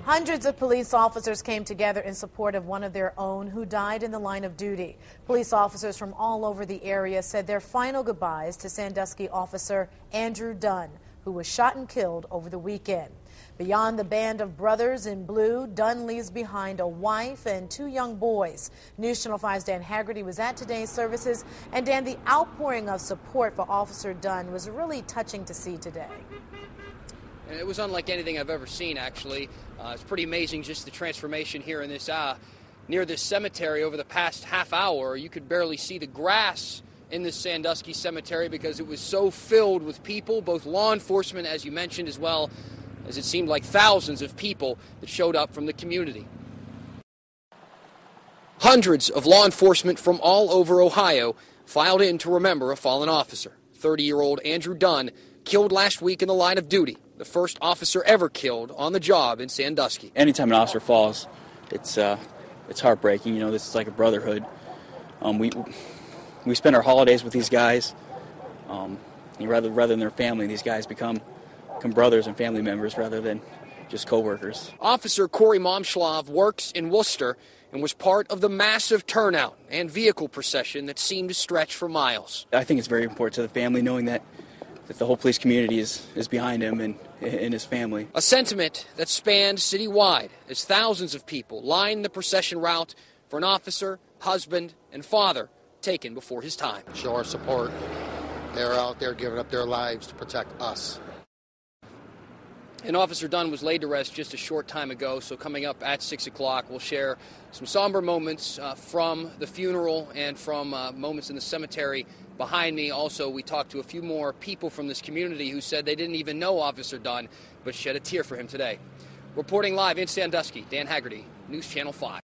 Hundreds of police officers came together in support of one of their own who died in the line of duty. Police officers from all over the area said their final goodbyes to Sandusky officer Andrew Dunn, who was shot and killed over the weekend. Beyond the band of brothers in blue, Dunn leaves behind a wife and 2 young boys. News Channel 5's Dan Haggerty was at today's services. And Dan, the outpouring of support for Officer Dunn was really touching to see today. It was unlike anything I've ever seen, actually. It's pretty amazing just the transformation here in this near this cemetery over the past half hour. You could barely see the grass in this Sandusky cemetery because it was so filled with people, both law enforcement, as you mentioned, as well as it seemed like thousands of people that showed up from the community. Hundreds of law enforcement from all over Ohio filed in to remember a fallen officer. 30-year-old Andrew Dunn, killed last week in the line of duty, the first officer ever killed on the job in Sandusky. Anytime an officer falls, it's heartbreaking. You know, this is like a brotherhood. We spend our holidays with these guys. Rather than their family, these guys become brothers and family members rather than just co-workers. Officer Corey Momschlov works in Worcester and was part of the massive turnout and vehicle procession that seemed to stretch for miles. I think it's very important to the family knowing that the whole police community is behind him and his family. A sentiment that spanned citywide as thousands of people lined the procession route for an officer, husband, and father taken before his time. Show our support. They're out there giving up their lives to protect us. And Officer Dunn was laid to rest just a short time ago, so coming up at 6 o'clock, we'll share some somber moments from the funeral and from moments in the cemetery behind me. Also, we talked to a few more people from this community who said they didn't even know Officer Dunn, but shed a tear for him today. Reporting live in Sandusky, Dan Haggerty, News Channel 5.